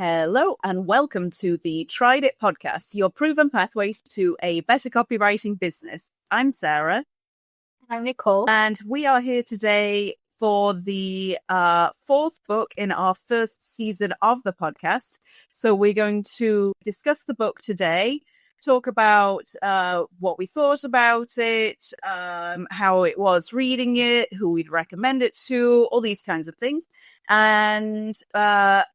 Hello and welcome to the Tried It podcast, your proven pathway to a better copywriting business. I'm Sarah. I'm Nicole. And we are here today for the fourth book in our first season of the podcast. So we're going to discuss the book today, talk about what we thought about it, how it was reading it, who we'd recommend it to, all these kinds of things. And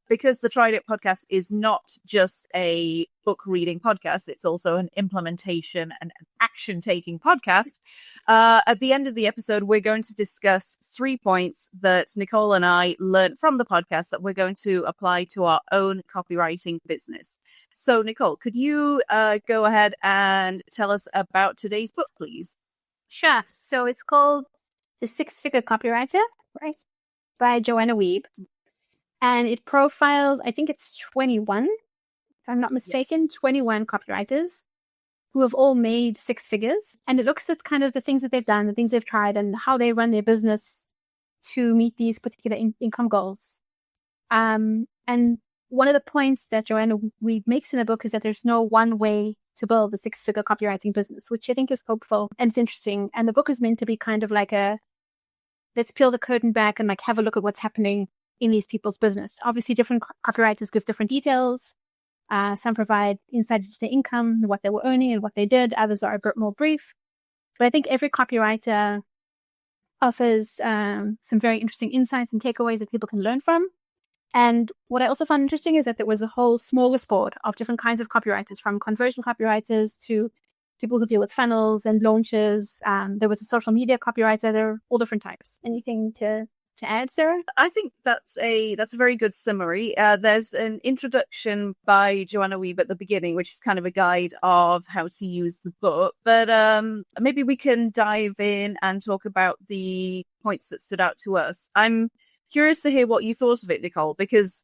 because the Tried It podcast is not just a book reading podcast, it's also an implementation and an action taking podcast. At the end of the episode, we're going to discuss 3 points that Nicole and I learned from the podcast that we're going to apply to our own copywriting business. So, Nicole, could you go ahead and tell us about today's book, please? Sure. So it's called The Six-Figure Copywriter, right? By Joanna Wiebe. And it profiles, I think it's 21, if I'm not mistaken, yes. 21 copywriters who have all made six figures. And it looks at kind of the things that they've done, the things they've tried, and how they run their business to meet these particular income goals. And one of the points that Joanna Wiebe makes in the book is that there's no one way to build a six-figure copywriting business, which I think is hopeful and it's interesting. And the book is meant to be kind of like let's peel the curtain back and like have a look at what's happening in these people's business. Obviously, different copywriters give different details. Some provide insight into their income, what they were earning and what they did. Others are a bit more brief. But I think every copywriter offers some very interesting insights and takeaways that people can learn from. And what I also found interesting is that there was a whole smorgasbord of different kinds of copywriters, from conversion copywriters to people who deal with funnels and launches. There was a social media copywriter. There are all different types. Anything to add, Sarah? I think that's a very good summary. There's an introduction by Joanna Wiebe at the beginning, which is kind of a guide of how to use the book. But maybe we can dive in and talk about the points that stood out to us. I'm curious to hear what you thought of it, Nicole, because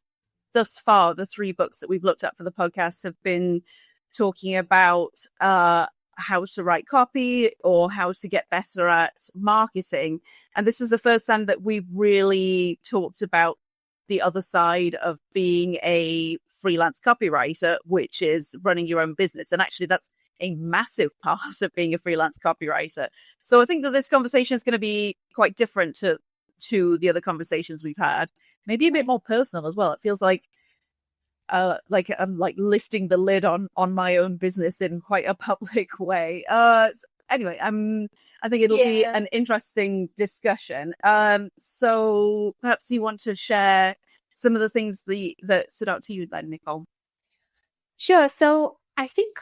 thus far, the 3 books that we've looked at for the podcast have been talking about how to write copy or how to get better at marketing. And this is the first time that we've really talked about the other side of being a freelance copywriter, which is running your own business. And actually, that's a massive part of being a freelance copywriter. So I think that this conversation is going to be quite different to the other conversations we've had. Maybe a bit more personal as well. It feels like I'm like lifting the lid on my own business in quite a public way. Anyway, I think it'll be an interesting discussion. So perhaps you want to share some of the things that stood out to you then, Nicole. Sure. So I think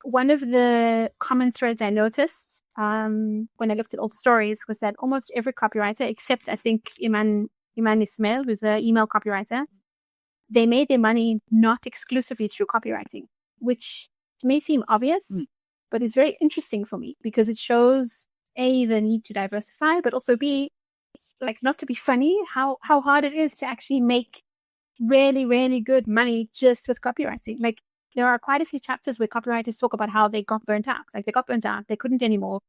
one of the common threads I noticed when I looked at all the stories was that almost every copywriter, except I think Iman Ismail, who's an email copywriter, they made their money not exclusively through copywriting, which may seem obvious, but is very interesting for me because it shows A, the need to diversify, but also B, like not to be funny, how hard it is to actually make really, really good money just with copywriting. Like there are quite a few chapters where copywriters talk about how they got burnt out. Like they got burnt out, they couldn't anymore.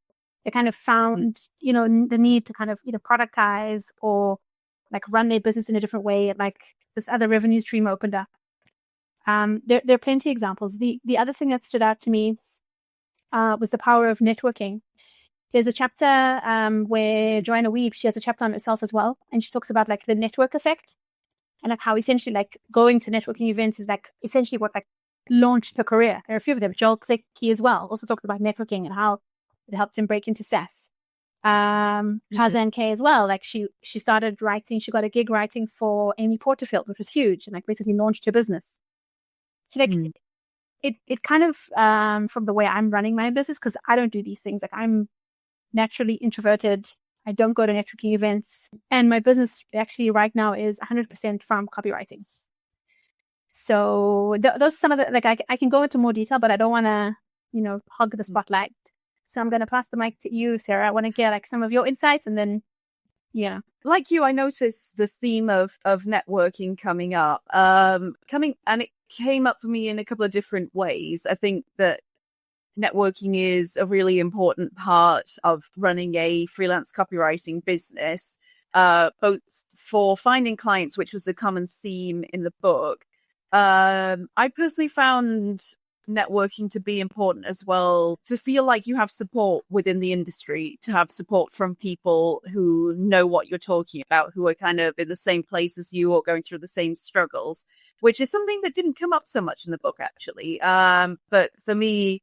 They kind of found, the need to kind of either productize or like run their business in a different way. And like this other revenue stream opened up. There are plenty of examples. The other thing that stood out to me was the power of networking. There's a chapter where Joanna Wiebe, she has a chapter on herself as well. And she talks about like the network effect and like how essentially like going to networking events is like essentially what like launched her career. There are a few of them. Joel Klickey as well also talked about networking and how it helped him break into SaaS. Tarzan K as well. Like she started writing, she got a gig writing for Amy Porterfield, which was huge and like basically launched her business. So like it kind of, from the way I'm running my business, because I don't do these things. Like I'm naturally introverted. I don't go to networking events. And my business actually right now is 100% from copywriting. So those are some of the, like I can go into more detail, but I don't want to, hog the spotlight. So I'm going to pass the mic to you, Sarah. I want to get like some of your insights and then, yeah. Like you, I noticed the theme of networking coming up, and it came up for me in a couple of different ways. I think that networking is a really important part of running a freelance copywriting business, both for finding clients, which was a common theme in the book, I personally found networking to be important as well, to feel like you have support within the industry, to have support from people who know what you're talking about, who are kind of in the same place as you or going through the same struggles, which is something that didn't come up so much in the book, actually. But for me,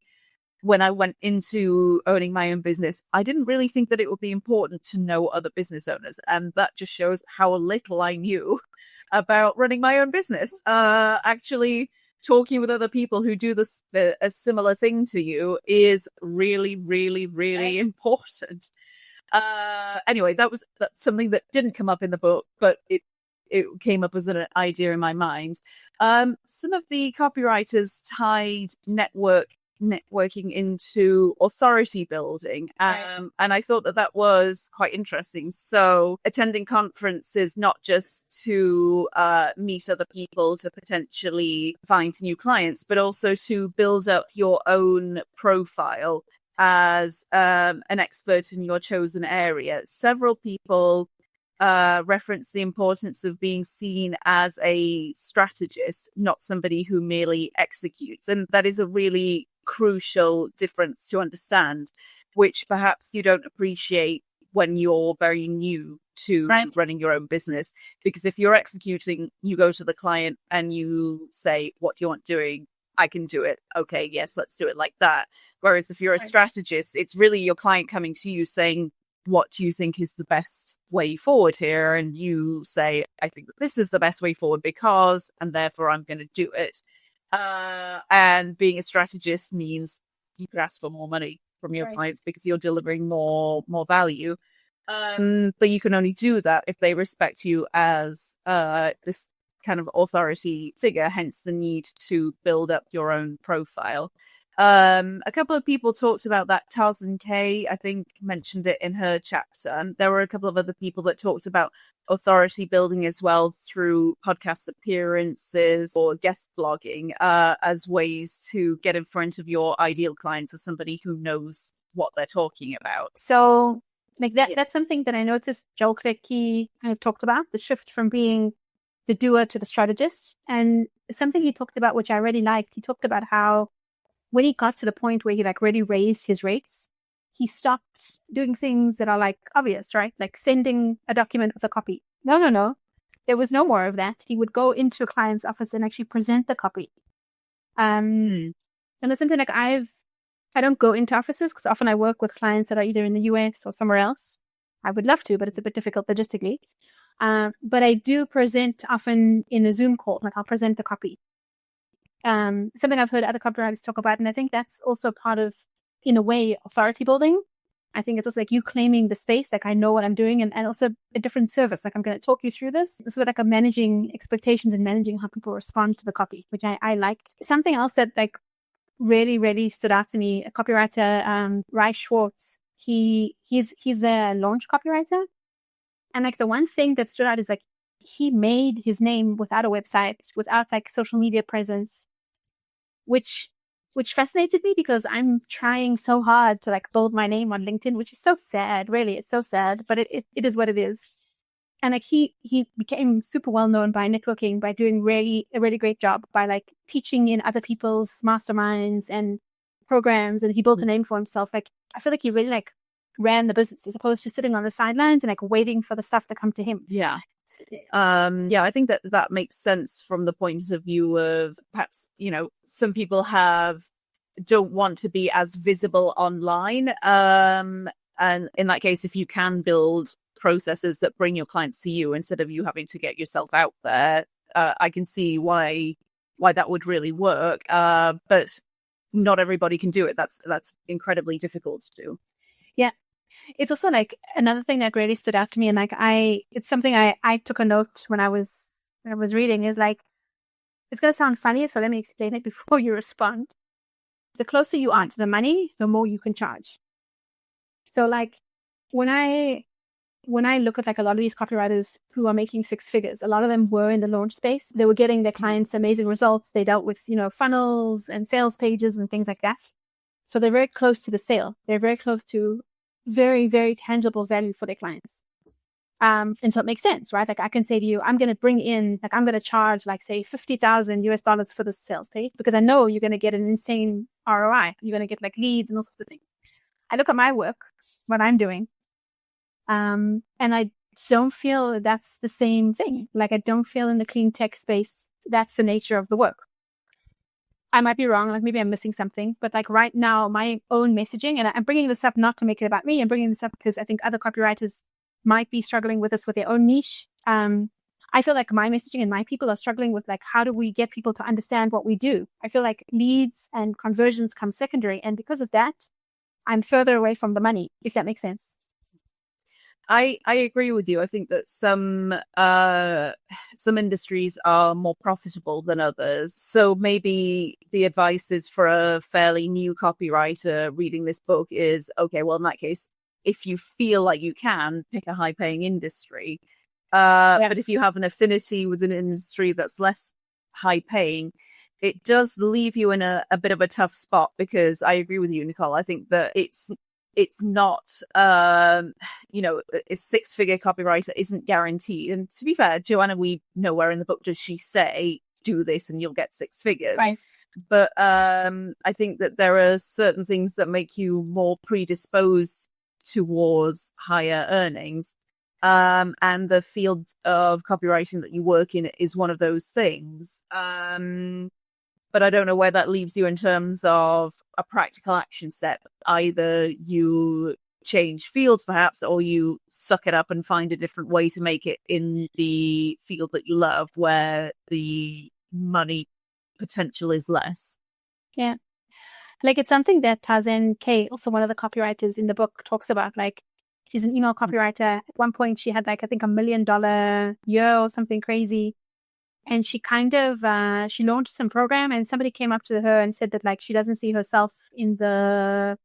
when I went into owning my own business, I didn't really think that it would be important to know other business owners. And that just shows how little I knew about running my own business. Actually, talking with other people who do this a similar thing to you is really, really, really important. Anyway, that's something that didn't come up in the book, but it came up as an idea in my mind. Some of the copywriters tied networking into authority building. And I thought that was quite interesting. So attending conferences, not just to meet other people to potentially find new clients, but also to build up your own profile as an expert in your chosen area. Several people reference the importance of being seen as a strategist, not somebody who merely executes. And that is a really crucial difference to understand, which perhaps you don't appreciate when you're very new to running your own business. Because if you're executing, you go to the client and you say, what do you want doing? I can do it. Okay, yes, let's do it like that. Whereas if you're a strategist, it's really your client coming to you saying, what do you think is the best way forward here? And you say, I think that this is the best way forward because, and therefore I'm going to do it. And being a strategist means you can ask for more money from your clients because you're delivering more value. But you can only do that if they respect you as this kind of authority figure, hence the need to build up your own profile. A couple of people talked about that. Tarzan Kay, I think, mentioned it in her chapter. And there were a couple of other people that talked about authority building as well through podcast appearances or guest blogging as ways to get in front of your ideal clients as somebody who knows what they're talking about. So like that's something that I noticed Joel Klecki kind of talked about, the shift from being the doer to the strategist. And something he talked about, which I really liked, he talked about how when he got to the point where he like really raised his rates, he stopped doing things that are like obvious, right? Like sending a document with a copy. No. There was no more of that. He would go into a client's office and actually present the copy. And it's something like I don't go into offices because often I work with clients that are either in the US or somewhere else. I would love to, but it's a bit difficult logistically. But I do present often in a Zoom call. Like I'll present the copy. Something I've heard other copywriters talk about, and I think that's also part of, in a way, authority building. I think it's also like you claiming the space, like I know what I'm doing, and also a different service. Like I'm going to talk you through this. This is like a managing expectations and managing how people respond to the copy, which I liked. Something else that like really, really stood out to me, a copywriter, Rai Schwartz, he's a launch copywriter. And like the one thing that stood out is like he made his name without a website, without like social media presence, which fascinated me because I'm trying so hard to like build my name on LinkedIn, which is so sad. Really, it's so sad, but it is what it is. And like he became super well known by networking, by doing a really great job, by like teaching in other people's masterminds and programs, and he built a name for himself. Like I feel like he really like ran the business as opposed to sitting on the sidelines and like waiting for the stuff to come to him. Yeah. I think that makes sense from the point of view of perhaps, some people don't want to be as visible online. And in that case, if you can build processes that bring your clients to you instead of you having to get yourself out there, I can see why that would really work. But not everybody can do it. That's incredibly difficult to do. Yeah. It's also like another thing that really stood out to me, and like it's something I took a note when I was reading, is like, it's gonna sound funny, so let me explain it before you respond. The closer you are to the money, the more you can charge. So like when I look at like a lot of these copywriters who are making six figures, a lot of them were in the launch space. They were getting their clients amazing results. They dealt with, funnels and sales pages and things like that. So they're very close to the sale. They're very close to very, very tangible value for their clients. And so it makes sense, right? Like I can say to you, I'm going to charge like say $50,000 for this sales page because I know you're going to get an insane ROI. You're going to get like leads and all sorts of things. I look at my work, what I'm doing, and I don't feel that's the same thing. Like I don't feel in the clean tech space, that's the nature of the work. I might be wrong. Like maybe I'm missing something, but like right now, my own messaging, and I'm bringing this up not to make it about me. I'm bringing this up because I think other copywriters might be struggling with this with their own niche. I feel like my messaging and my people are struggling with like, how do we get people to understand what we do? I feel like leads and conversions come secondary. And because of that, I'm further away from the money, if that makes sense. I agree with you. I think that some industries are more profitable than others. So maybe the advice is for a fairly new copywriter reading this book is, okay, well, in that case, if you feel like you can, pick a high-paying industry. But if you have an affinity with an industry that's less high-paying, it does leave you in a bit of a tough spot because I agree with you, Nicole. I think that it's not, a six-figure copywriter isn't guaranteed. And to be fair, Joanna Wiebe, nowhere in the book does she say, do this and you'll get six figures. Right. But I think that there are certain things that make you more predisposed towards higher earnings. And the field of copywriting that you work in is one of those things. But I don't know where that leaves you in terms of a practical action step. Either you change fields, perhaps, or you suck it up and find a different way to make it in the field that you love, where the money potential is less. Yeah. Like it's something that Tazen K, also one of the copywriters in the book, talks about. Like she's an email copywriter. At one point she had like, I think $1 million year or something crazy. And she kind of, she launched some program and somebody came up to her and said that like, she doesn't see herself in the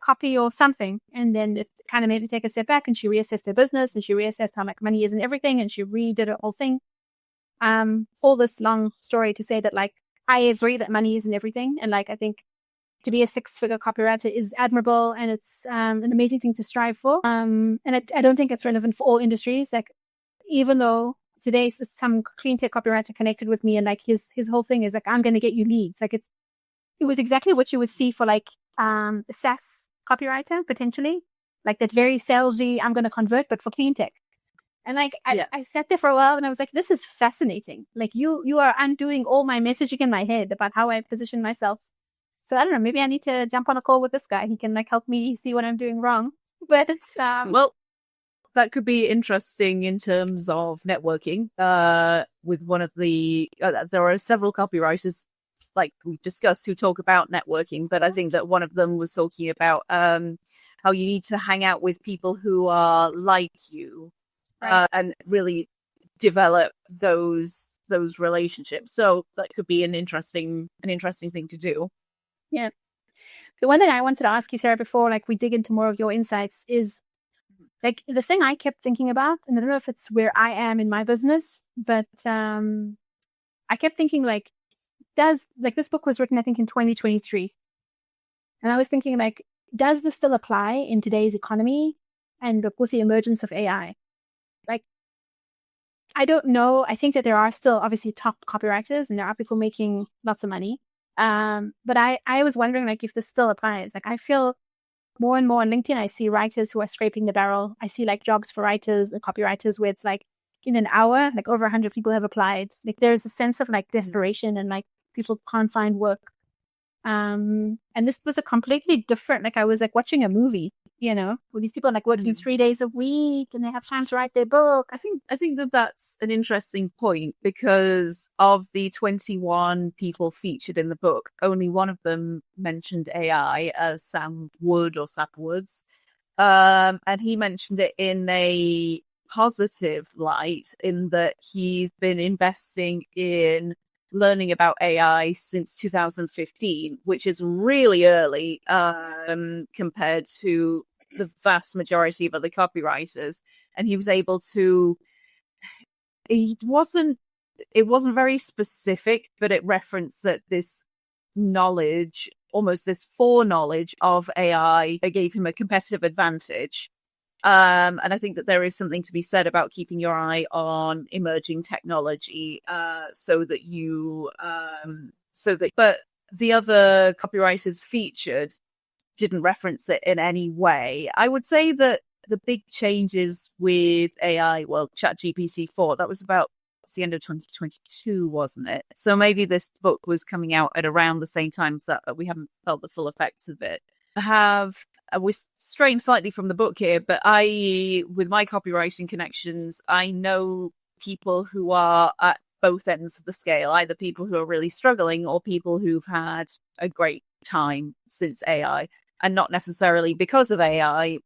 copy or something. And then it kind of made her take a step back and she reassessed her business and she reassessed how like money is and everything. And she redid her whole thing. All this long story to say that like, I agree that money isn't everything. And like, I think to be a six-figure copywriter is admirable and it's an amazing thing to strive for. And I don't think it's relevant for all industries. Like, even though today some clean tech copywriter connected with me and like his whole thing is like, I'm going to get you leads. Like it was exactly what you would see for like a SaaS copywriter potentially, like that very salesy, I'm going to convert, but for clean tech. And like, I sat there for a while and I was like, this is fascinating. Like you are undoing all my messaging in my head about how I position myself. So I don't know, maybe I need to jump on a call with this guy. He can like help me see what I'm doing wrong. But well, that could be interesting in terms of networking. With one of the, there are several copywriters, like we've discussed, who talk about networking. But I think that one of them was talking about how you need to hang out with people who are like you, right, and really develop those relationships. So that could be an interesting thing to do. Yeah. The one that I wanted to ask you, Sarah, before like we dig into more of your insights is like the thing I kept thinking about, and I don't know if it's where I am in my business, but I kept thinking like, this book was written, I think, in 2023. And I was thinking like, does this still apply in today's economy and with the emergence of AI? Like, I don't know. I think that there are still obviously top copywriters and there are people making lots of money. But I was wondering like if this still applies. Like I feel more and more on LinkedIn, I see writers who are scraping the barrel. I see like jobs for writers and copywriters where it's like in an hour, like over 100 people have applied. Like there's a sense of like desperation and like people can't find work. And this was a completely different, like I was like watching a movie, you know, where these people are like working 3 days a week and they have time to write their book. I think that that's an interesting point because of the 21 people featured in the book, only one of them mentioned AI as Sam Woods. And he mentioned it in a positive light in that he's been investing in learning about AI since 2015, which is really early compared to the vast majority of other copywriters. And he was able to, it wasn't very specific, but it referenced that this knowledge, almost this foreknowledge of AI, gave him a competitive advantage. And I think that there is something to be said about keeping your eye on emerging technology, but the other copywriters featured didn't reference it in any way. I would say that the big changes with AI, well, ChatGPT 4, that was the end of 2022, wasn't it? So maybe this book was coming out at around the same time as that, but we haven't felt the full effects of it. We're straying slightly from the book here, but with my copywriting connections, I know people who are at both ends of the scale, either people who are really struggling or people who've had a great time since AI, and not necessarily because of AI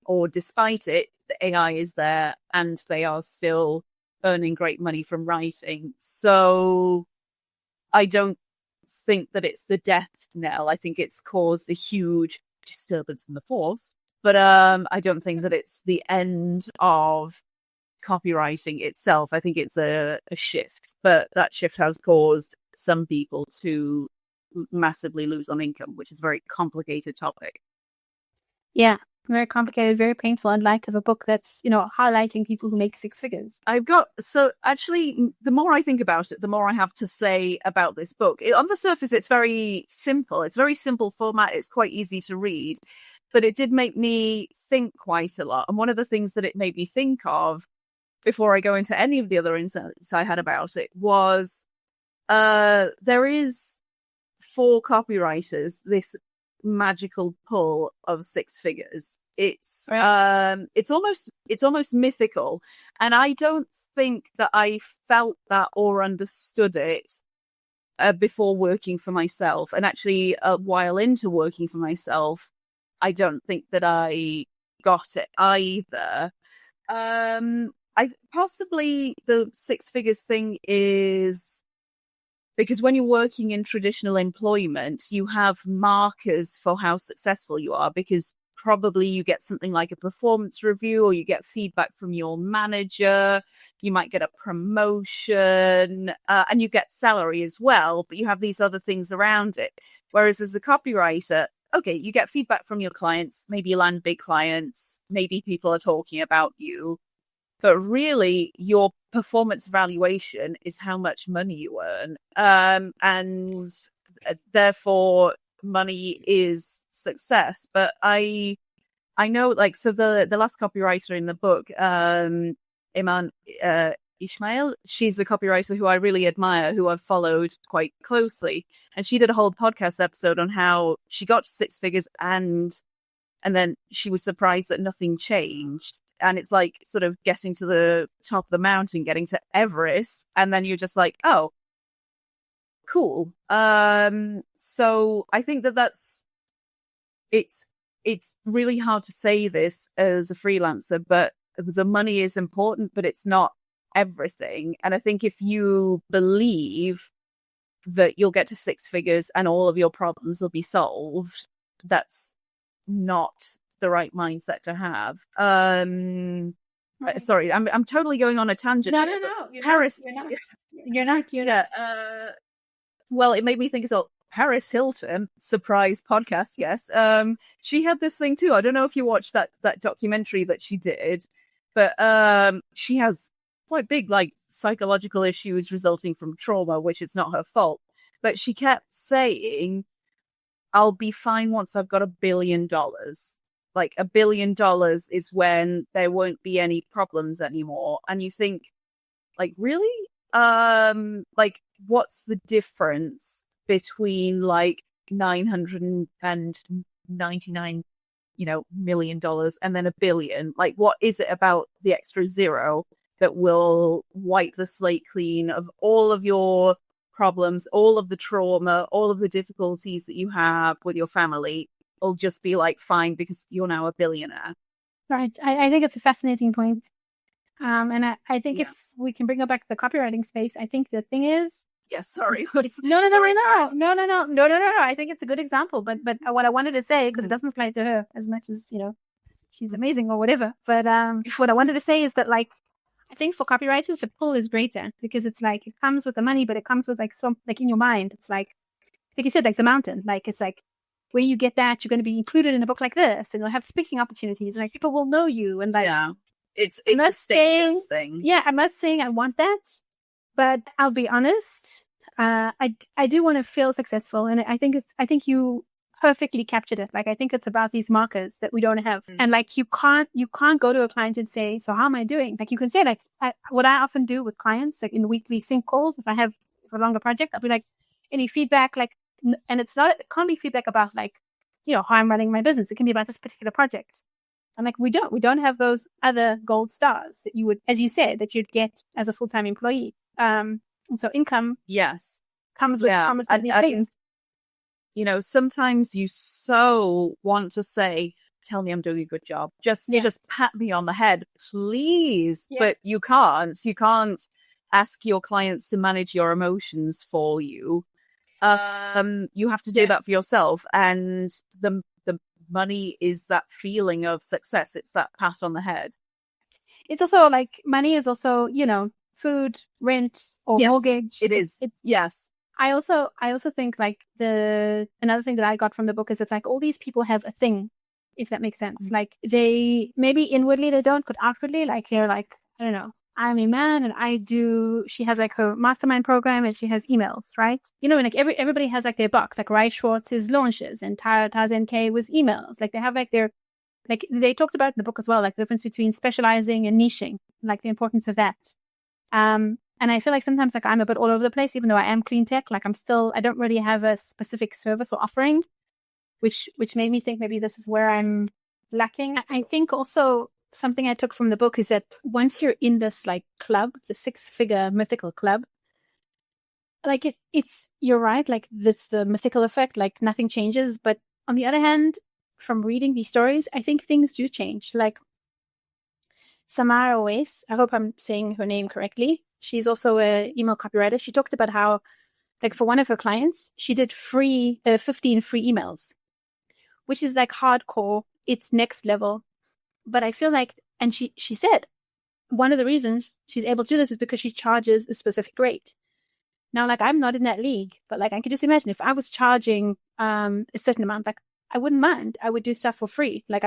or despite it. The AI is there and they are still earning great money from writing. So I don't think that it's the death knell. I think it's caused a huge disturbance in the force, but I don't think that it's the end of copywriting itself. I think it's a shift, but that shift has caused some people to massively lose on income, which is a very complicated topic. Yeah, very complicated, very painful, in light of a book that's, highlighting people who make six figures. Actually, the more I think about it, the more I have to say about this book. On the surface, it's very simple. It's very simple format. It's quite easy to read, but it did make me think quite a lot. And one of the things that it made me think of before I go into any of the other insights I had about it was there is, for copywriters, this magical pull of six figures. It's almost mythical, and I don't think that I felt that or understood it before working for myself. And actually, while into working for myself, I don't think that I got it either. Possibly the six figures thing is because when you're working in traditional employment, you have markers for how successful you are, because probably you get something like a performance review, or you get feedback from your manager. You might get a promotion, and you get salary as well, but you have these other things around it. Whereas as a copywriter, okay, you get feedback from your clients, maybe you land big clients, maybe people are talking about you, but really your performance evaluation is how much money you earn. And therefore money is success. But I know, so the last copywriter in the book, Iman Ishmael, she's a copywriter who I really admire, who I've followed quite closely. And she did a whole podcast episode on how she got to six figures and then she was surprised that nothing changed. And it's like sort of getting to the top of the mountain, getting to Everest, and then you're just like, oh, cool. So I think it's really hard to say this as a freelancer, but the money is important, but it's not everything. And I think if you believe that you'll get to six figures and all of your problems will be solved, that's not the right mindset to have. Right. Sorry, I'm totally going on a tangent. No. Paris, you're not. Well, it made me think as well. Paris Hilton, surprise podcast guest. She had this thing too. I don't know if you watched that documentary that she did, but she has quite big psychological issues resulting from trauma, which is not her fault. But she kept saying, I'll be fine once I've got $1 billion. Like $1 billion is when there won't be any problems anymore. And you think, really? What's the difference between $999, million and then $1 billion? What is it about the extra zero that will wipe the slate clean of all of your problems, all of the trauma, all of the difficulties that you have with your family? Will just be fine because you're now a billionaire. Right. I think it's a fascinating point. And I think if we can bring it back to the copywriting space, I think the thing is, sorry. No. I think it's a good example, but what I wanted to say, because it doesn't apply to her as much as, she's amazing or whatever. But what I wanted to say is that I think for copywriters, the pull is greater because it's it comes with the money, but it comes with some in your mind. It's like you said, the mountain. It's when you get that, you're going to be included in a book like this, and you'll have speaking opportunities, and like people will know you, and like it's a status thing. Yeah, I'm not saying I want that, but I'll be honest. I do want to feel successful, and I think you perfectly captured it. Like, I think it's about these markers that we don't have, and like you can't go to a client and say, so how am I doing? Like, you can say, like, what I often do with clients, like in weekly sync calls, if I have a longer project, I'll be like, any feedback, like, and it can't be feedback about like, how I'm running my business. It can be about this particular project. And like, we don't have those other gold stars that you would, as you said, that you'd get as a full-time employee. And so income, comes with promises and these things. Sometimes you so want to say, tell me I'm doing a good job. Just pat me on the head, please. Yeah. But you can't ask your clients to manage your emotions for you. You have to do that for yourself. And the money is that feeling of success. It's that pat on the head. It's also like, money is also, food, rent, or mortgage. It is. Yes. I also think like another thing that I got from the book is it's like all these people have a thing, if that makes sense. Like, they maybe inwardly they don't, but outwardly, like, they're like, I don't know, I'm a man and she has like her mastermind program and she has emails, right? And like everybody has like their box, like Rai Schwartz's launches and Tarzan K was emails. Like, they have like like they talked about in the book as well, like the difference between specializing and niching, like the importance of that. And I feel like sometimes like I'm a bit all over the place, even though I am clean tech, like I don't really have a specific service or offering, which made me think maybe this is where I'm lacking. I think also something I took from the book is that once you're in this like club, the 6-figure mythical club, like you're right, like this, the mythical effect, like nothing changes. But on the other hand, from reading these stories, I think things do change. Like Samara Weiss, I hope I'm saying her name correctly. She's also an email copywriter. She talked about how, like, for one of her clients, she did 15 free emails, which is like hardcore. It's next level. But I feel like, and she said, one of the reasons she's able to do this is because she charges a specific rate. Now, like, I'm not in that league, but like, I could just imagine if I was charging a certain amount, like, I wouldn't mind. I would do stuff for free. Like,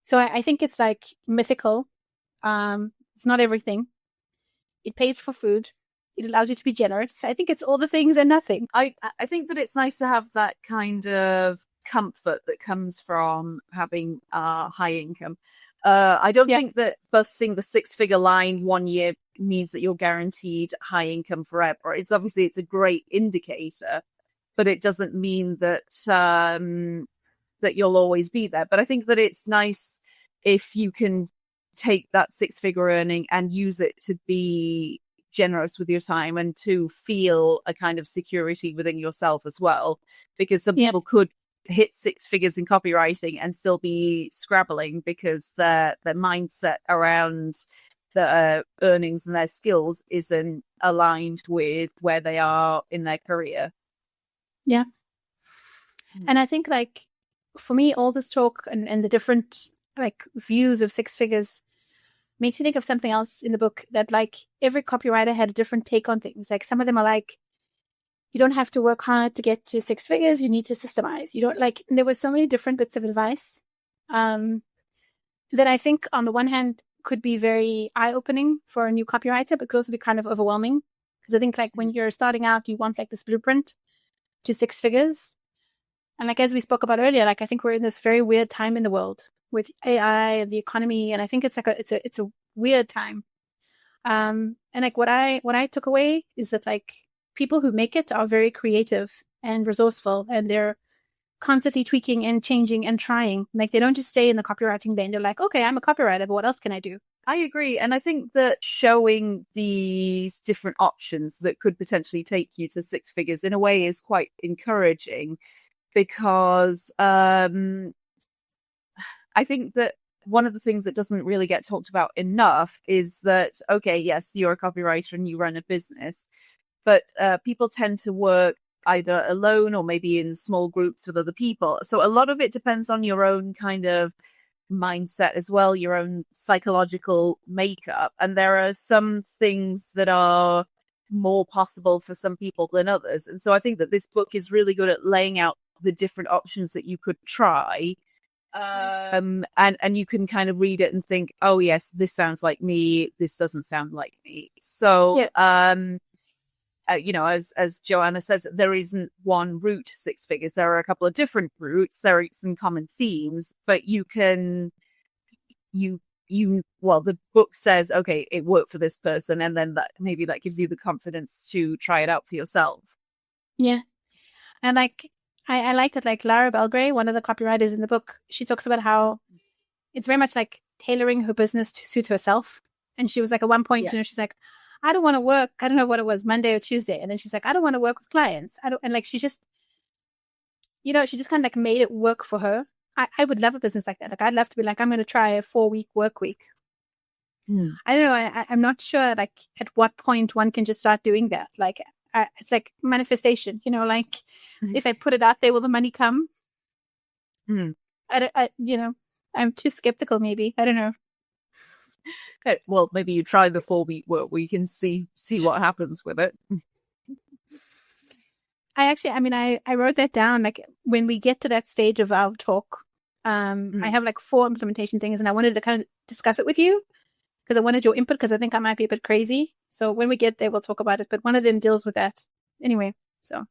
So I think it's like mythical. It's not everything. It pays for food. It allows you to be generous. I think it's all the things and nothing. I think that it's nice to have that kind of comfort that comes from having high income. I don't think that busting the 6-figure line 1 year means that you're guaranteed high income forever. It's a great indicator, but it doesn't mean that that you'll always be there. But I think that it's nice if you can take that 6-figure earning and use it to be generous with your time and to feel a kind of security within yourself as well. Because some people could hit 6 figures in copywriting and still be scrabbling because their mindset around the earnings and their skills isn't aligned with where they are in their career. Yeah. And I think, like, for me, all this talk and the different like views of 6 figures makes me think of something else in the book, that like every copywriter had a different take on things. Like, some of them are like, you don't have to work hard to get to 6 figures. You need to systemize. You don't like, there were so many different bits of advice that I think on the one hand could be very eye-opening for a new copywriter, but could also be kind of overwhelming. Because I think like when you're starting out, you want like this blueprint to 6 figures. And like, as we spoke about earlier, like, I think we're in this very weird time in the world with AI and the economy. And I think it's like it's a weird time. And like what I took away is that like people who make it are very creative and resourceful, and they're constantly tweaking and changing and trying. Like, they don't just stay in the copywriting lane. They're like, okay, I'm a copywriter, but what else can I do? I agree. And I think that showing these different options that could potentially take you to 6 figures in a way is quite encouraging, because I think that one of the things that doesn't really get talked about enough is that, okay, yes, you're a copywriter and you run a business, but people tend to work either alone or maybe in small groups with other people. So a lot of it depends on your own kind of mindset as well, your own psychological makeup. And there are some things that are more possible for some people than others. And so I think that this book is really good at laying out the different options that you could try. And you can kind of read it and think, oh yes, this sounds like me, this doesn't sound like me. So as Joanna says, there isn't one route to six figures. There are a couple of different routes. There are some common themes, but the book says, okay, it worked for this person, and then that gives you the confidence to try it out for yourself. Yeah. And I like that, like Lara Belgray, one of the copywriters in the book, she talks about how it's very much like tailoring her business to suit herself. And she was like, at one point, she's like, I don't want to work. I don't know what it was, Monday or Tuesday. And then she's like, I don't want to work with clients. And like, she just kind of like made it work for her. I would love a business like that. Like, I'd love to be like, I'm going to try a 4-week work week. I don't know. I'm not sure like at what point one can just start doing that. Like, it's like manifestation, like if I put it out there, will the money come? I'm too skeptical. Maybe. I don't know. Well, maybe you try the 4-week work week and see what happens with it. I wrote that down. Like when we get to that stage of our talk, I have like 4 implementation things, and I wanted to kind of discuss it with you because I wanted your input, because I think I might be a bit crazy. So when we get there, we'll talk about it. But one of them deals with that anyway. So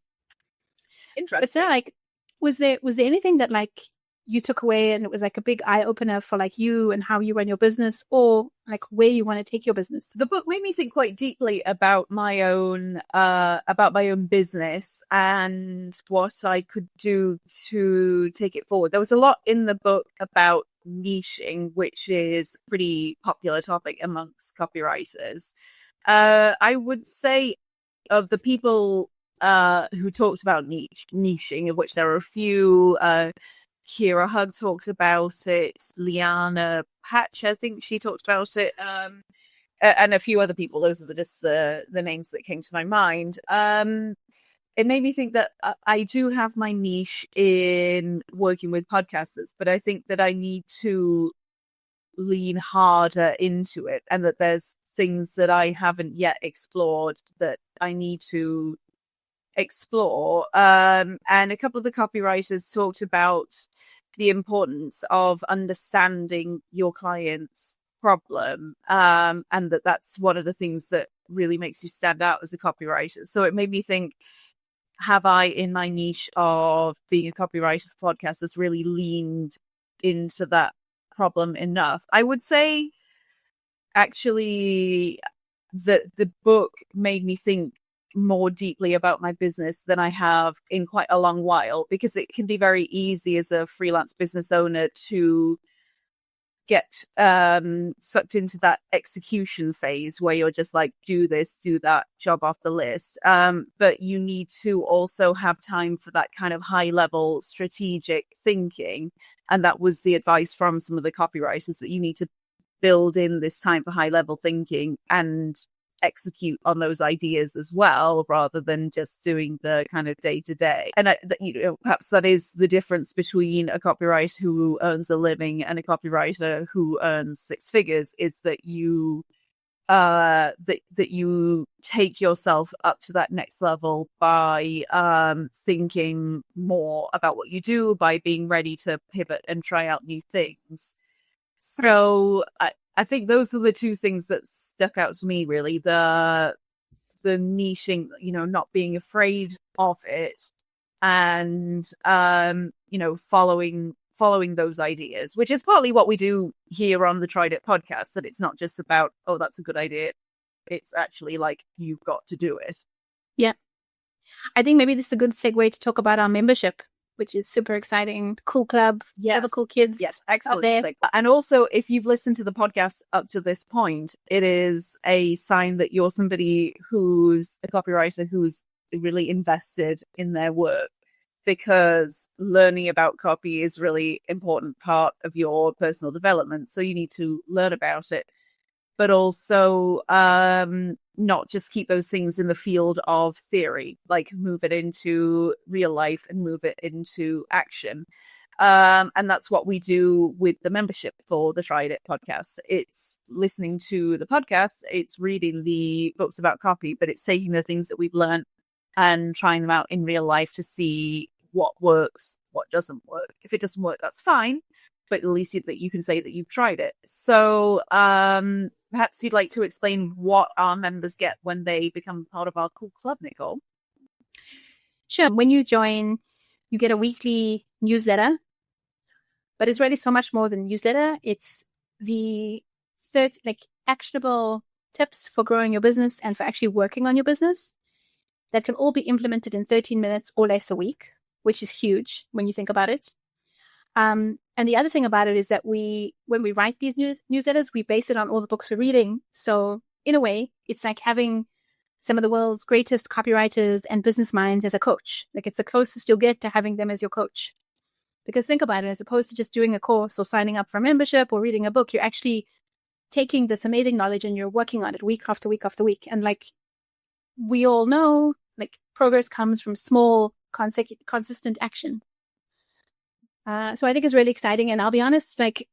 interesting. But Sarah, like, was there anything that like you took away and it was like a big eye opener for like you and how you run your business, or like where you want to take your business? The book made me think quite deeply about my own business and what I could do to take it forward. There was a lot in the book about niching, which is a pretty popular topic amongst copywriters. I would say of the people who talked about niching, of which there are a few, Kira Hug talked about it, Liana Patch, I think she talked about it, and a few other people. Those are just the names that came to my mind. It made me think that I do have my niche in working with podcasters, but I think that I need to lean harder into it, and that there's things that I haven't yet explored that I need to explore. And a couple of the copywriters talked about the importance of understanding your client's problem, and that's one of the things that really makes you stand out as a copywriter. So it made me think, have I, in my niche of being a copywriter for podcasters, really leaned into that problem enough? I would say actually that the book made me think more deeply about my business than I have in quite a long while, because it can be very easy as a freelance business owner to get sucked into that execution phase where you're just like, do this, do that, job off the list. But you need to also have time for that kind of high level strategic thinking. And that was the advice from some of the copywriters, that you need to build in this time for high level thinking and execute on those ideas as well, rather than just doing the kind of day to day. And perhaps that is the difference between a copywriter who earns a living and a copywriter who earns 6 figures, is that you that you take yourself up to that next level by thinking more about what you do, by being ready to pivot and try out new things. So I think those are the two things that stuck out to me, really. The niching, not being afraid of it, and following those ideas, which is partly what we do here on the Tried It podcast, that it's not just about, oh, that's a good idea. It's actually like, you've got to do it. Yeah. I think maybe this is a good segue to talk about our membership, which is super exciting. Cool club. Yes. Have a cool kids. Yes, excellent. And also, if you've listened to the podcast up to this point, it is a sign that you're somebody who's a copywriter who's really invested in their work, because learning about copy is really important part of your personal development. So you need to learn about it, but also not just keep those things in the field of theory, like move it into real life and move it into action. And that's what we do with the membership for the Tried It podcast. It's listening to the podcast, it's reading the books about copy, but it's taking the things that we've learned and trying them out in real life to see what works, what doesn't work. If it doesn't work, that's fine, but at least that you can say that you've tried it. So perhaps you'd like to explain what our members get when they become part of our cool club, Nicole. Sure. When you join, you get a weekly newsletter, but it's really so much more than newsletter. It's the actionable tips for growing your business and for actually working on your business that can all be implemented in 13 minutes or less a week, which is huge when you think about it. And the other thing about it is that when we write these newsletters, we base it on all the books we're reading. So in a way, it's like having some of the world's greatest copywriters and business minds as a coach. Like, it's the closest you'll get to having them as your coach. Because think about it, as opposed to just doing a course or signing up for a membership or reading a book, you're actually taking this amazing knowledge and you're working on it week after week after week. And like we all know, like, progress comes from small, consistent action. So I think it's really exciting. And I'll be honest, like,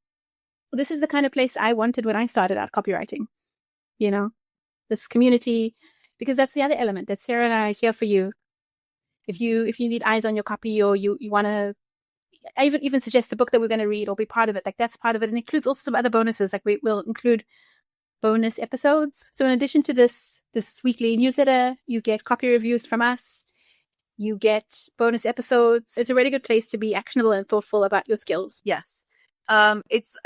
this is the kind of place I wanted when I started out copywriting, you know, this community, because that's the other element that Sarah and I are here for you. If you need eyes on your copy, or you want to, I even suggest the book that we're going to read or be part of it. Like, that's part of it. And it includes also some other bonuses. Like, we will include bonus episodes. So in addition to this weekly newsletter, you get copy reviews from us. You get bonus episodes. It's a really good place to be actionable and thoughtful about your skills. Yes. I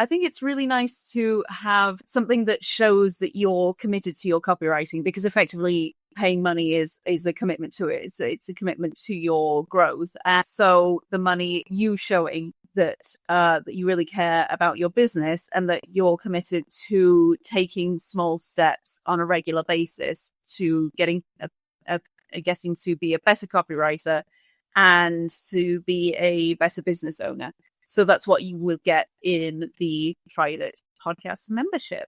think it's really nice to have something that shows that you're committed to your copywriting, because effectively paying money is a commitment to it. It's a commitment to your growth. And so the money, you showing that you really care about your business and that you're committed to taking small steps on a regular basis to getting to be a better copywriter and to be a better business owner. So that's what you will get in the Try It podcast membership.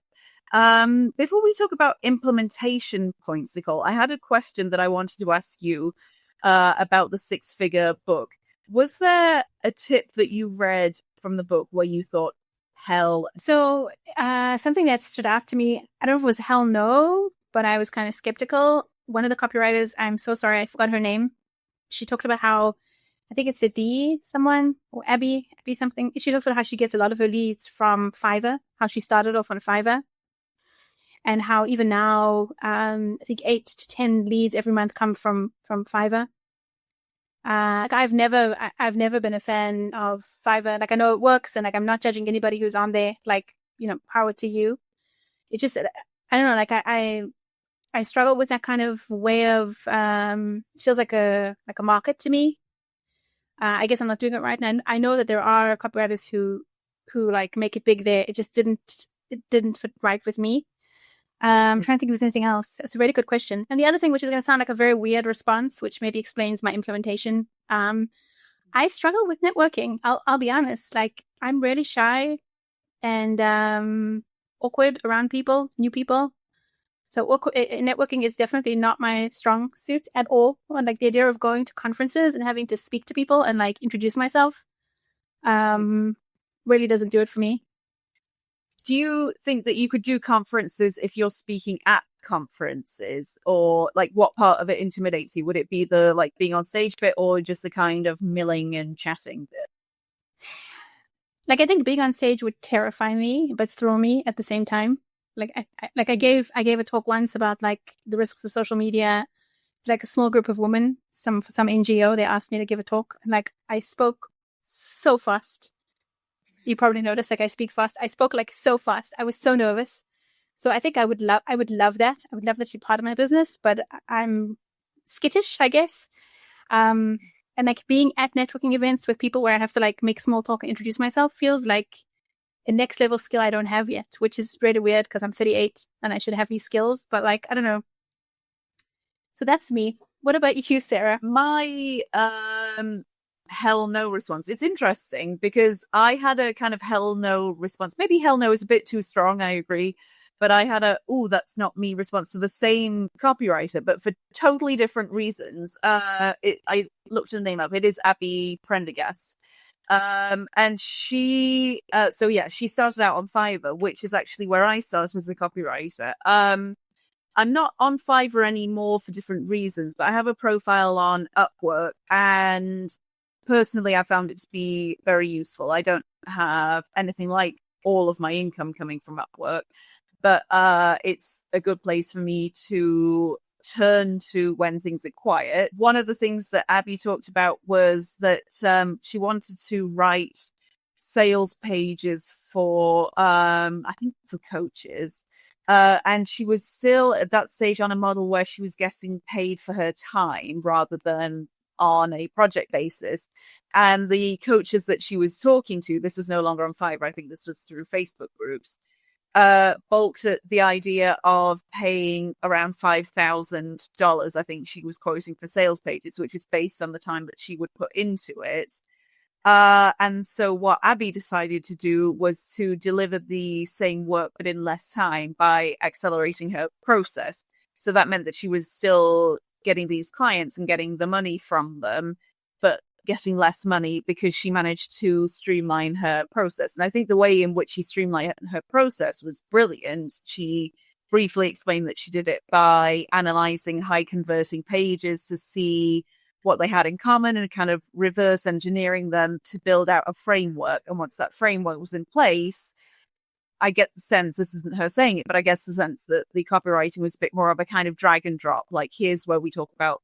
Before we talk about implementation points, Nicole, I had a question that I wanted to ask you about the Six-Figure book. Was there a tip that you read from the book where you thought, hell? So something that stood out to me, I don't know if it was hell no, but I was kind of skeptical. One of the copywriters, I'm so sorry, I forgot her name. She talked about how, I think it's Abby something. She talked about how she gets a lot of her leads from Fiverr, how she started off on Fiverr, and how even now, I think 8 to 10 leads every month come from Fiverr. Like, I've never been a fan of Fiverr. Like, I know it works, and like, I'm not judging anybody who's on there. Like, you know, power to you. It's just, I don't know. Like, I struggle with that kind of way of, feels like a market to me. I guess I'm not doing it right. And I know that there are copywriters who like make it big there. It just didn't fit right with me. I'm trying to think if there's anything else. It's a really good question. And the other thing, which is going to sound like a very weird response, which maybe explains my implementation. I struggle with networking. I'll be honest. Like, I'm really shy and awkward around people, new people. So networking is definitely not my strong suit at all. And like, the idea of going to conferences and having to speak to people and like introduce myself really doesn't do it for me. Do you think that you could do conferences if you're speaking at conferences, or like what part of it intimidates you? Would it be the like being on stage bit, or just the kind of milling and chatting bit? Like, I think being on stage would terrify me, but thrill me at the same time. Like, I gave a talk once about like the risks of social media. Like, a small group of women, for some NGO, they asked me to give a talk, and like, I spoke so fast. You probably noticed, like, I speak fast. I spoke like so fast. I was so nervous. So I think I would love that. I would love that to be part of my business, but I'm skittish, I guess. And like, being at networking events with people where I have to like make small talk and introduce myself feels like a next level skill I don't have yet, which is really weird because I'm 38 and I should have these skills, but like, I don't know. So that's me. What about you, Sarah? My hell no response. It's interesting because I had a kind of hell no response. Maybe hell no is a bit too strong, I agree. But I had that's not me response to the same copywriter, but for totally different reasons. I looked her name up. It is Abby Prendergast. And she started out on Fiverr, which is actually where I started as a copywriter. I'm not on Fiverr anymore for different reasons, but I have a profile on Upwork, and personally, I found it to be very useful. I don't have anything like all of my income coming from Upwork, but it's a good place for me to turn to when things are quiet. One of the things that Abby talked about was that she wanted to write sales pages for, I think for coaches. And she was still at that stage on a model where she was getting paid for her time rather than on a project basis. And the coaches that she was talking to, this was no longer on Fiverr, I think this was through Facebook groups, balked at the idea of paying around $5,000, I think she was quoting, for sales pages, which is based on the time that she would put into it. And so what Abby decided to do was to deliver the same work, but in less time by accelerating her process. So that meant that she was still getting these clients and getting the money from them, but getting less money because she managed to streamline her process. And I think the way in which she streamlined her process was brilliant. She briefly explained that she did it by analyzing high converting pages to see what they had in common and kind of reverse engineering them to build out a framework. And once that framework was in place, I get the sense, this isn't her saying it, but I guess the sense that the copywriting was a bit more of a kind of drag and drop. Like, here's where we talk about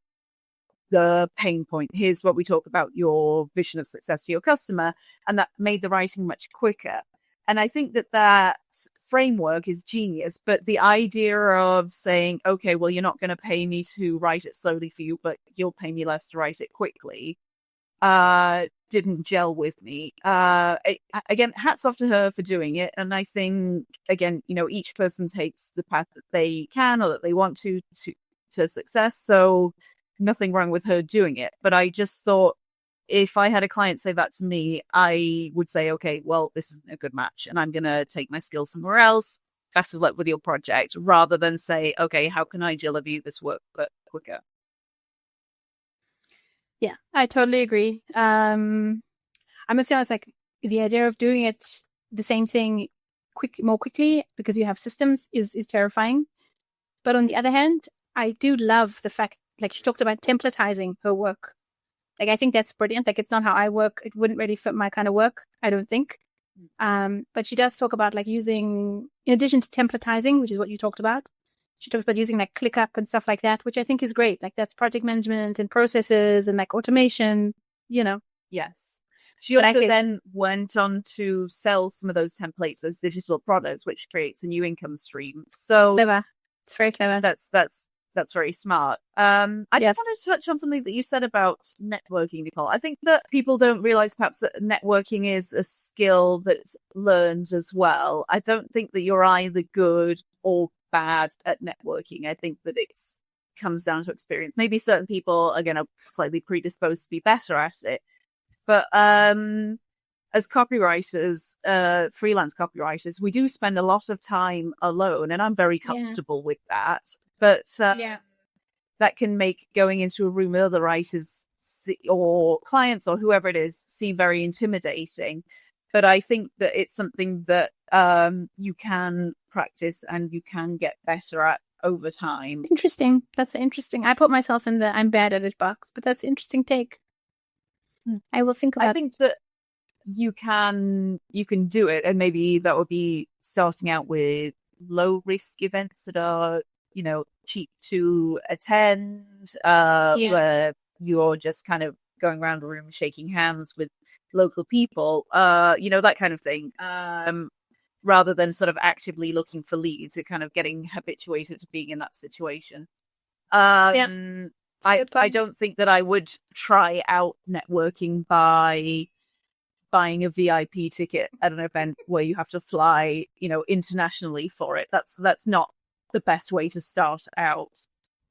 the pain point. Here's what we talk about your vision of success for your customer. And that made the writing much quicker. And I think that that framework is genius. But the idea of saying, okay, well, you're not going to pay me to write it slowly for you, but you'll pay me less to write it quickly, didn't gel with me. Again, hats off to her for doing it. And I think, again, you know, each person takes the path that they can or that they want to success. So nothing wrong with her doing it. But I just thought, if I had a client say that to me, I would say, okay, well, this isn't a good match and I'm going to take my skills somewhere else. Best of luck with your project, rather than say, okay, how can I deliver you this work but quicker? Yeah, I totally agree. I must be honest, like, the idea of doing it the same thing more quickly because you have systems is terrifying. But on the other hand, I do love the fact, like, she talked about templatizing her work. Like, I think that's brilliant. Like, it's not how I work. It wouldn't really fit my kind of work, I don't think. But she does talk about, like, using, in addition to templatizing, which is what you talked about, she talks about using, like, ClickUp and stuff like that, which I think is great. Like, that's project management and processes and, like, automation, you know. Yes. She also then went on to sell some of those templates as digital products, which creates a new income stream. So clever. It's very clever. That's very smart. I just wanted to touch on something that you said about networking, Nicole. I think that people don't realize perhaps that networking is a skill that's learned as well. I don't think that you're either good or bad at networking. I think that it comes down to experience. Maybe certain people, again, are slightly predisposed to be better at it. But as copywriters, freelance copywriters, we do spend a lot of time alone, and I'm very comfortable with that. But that can make going into a room with other writers or clients or whoever it is seem very intimidating. But I think that it's something that you can practice and you can get better at over time. Interesting. That's interesting. I put myself in the I'm bad at it box, but that's an interesting take. I will think about it. I think that you can do it, and maybe that would be starting out with low risk events that are, you know, cheap to attend, where you're just kind of going around the room shaking hands with local people, you know, that kind of thing, rather than sort of actively looking for leads. You're kind of getting habituated to being in that situation. I don't think that I would try out networking by buying a VIP ticket at an event where you have to fly, you know, internationally for it. That's not the best way to start out.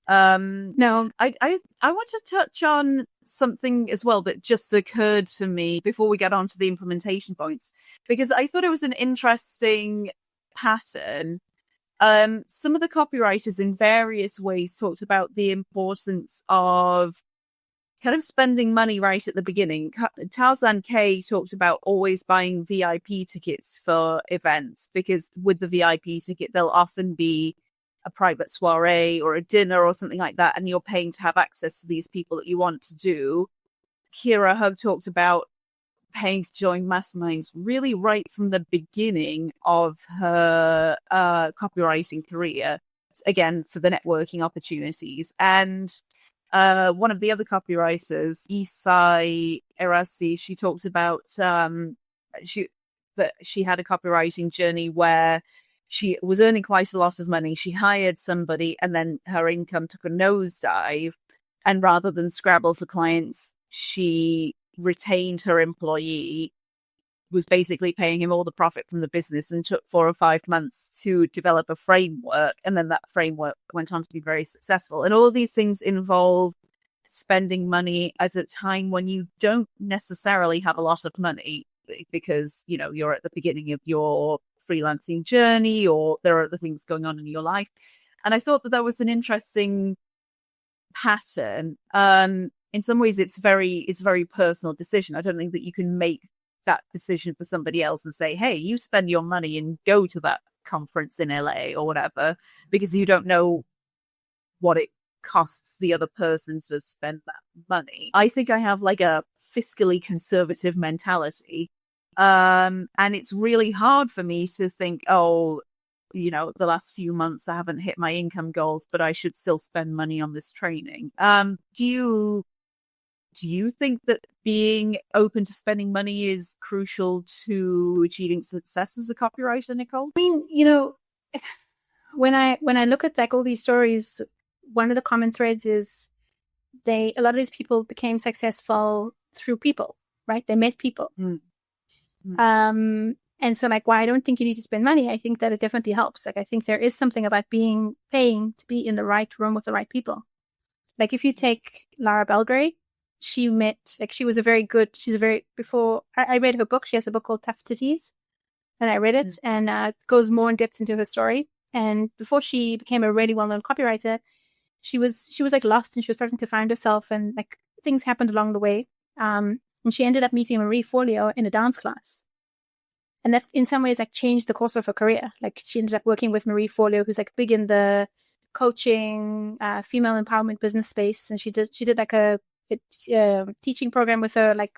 No, I want to touch on something as well that just occurred to me before we get on to the implementation points, because I thought it was an interesting pattern. Some of the copywriters in various ways talked about the importance of kind of spending money right at the beginning. Tarzan K talked about always buying VIP tickets for events, because with the VIP ticket, there'll often be a private soiree or a dinner or something like that, and you're paying to have access to these people that you want to do. Kira Hug talked about paying to join masterminds really right from the beginning of her copywriting career, again, for the networking opportunities. And one of the other copywriters, Isai Erasi, she talked about that she had a copywriting journey where she was earning quite a lot of money. She hired somebody and then her income took a nosedive. And rather than scrabble for clients, she retained her employee, was basically paying him all the profit from the business, and took 4 or 5 months to develop a framework. And then that framework went on to be very successful. And all of these things involve spending money at a time when you don't necessarily have a lot of money because, you know, you're at the beginning of your freelancing journey or there are other things going on in your life. And I thought that that was an interesting pattern. In some ways, it's a very personal decision. I don't think that you can make that decision for somebody else and say, hey, you spend your money and go to that conference in LA or whatever, because you don't know what it costs the other person to spend that money. I think I have like a fiscally conservative mentality. And it's really hard for me to think, oh, you know, the last few months I haven't hit my income goals, but I should still spend money on this training. Do you think that being open to spending money is crucial to achieving success as a copywriter, Nicole? I mean, you know, when I look at like all these stories, one of the common threads is a lot of these people became successful through people, right? They met people. And so like, why I don't think you need to spend money. I think that it definitely helps. Like, I think there is something about paying to be in the right room with the right people. Like if you take Lara Belgray, I read her book. She has a book called Tough Titties, and I read it, and it goes more in depth into her story. And before she became a really well-known copywriter, she was like lost, and she was starting to find herself, and like things happened along the way. And she ended up meeting Marie Forleo in a dance class, and that in some ways like changed the course of her career. Like she ended up working with Marie Forleo, who's like big in the coaching, female empowerment business space, and she did like a teaching program with her. Like,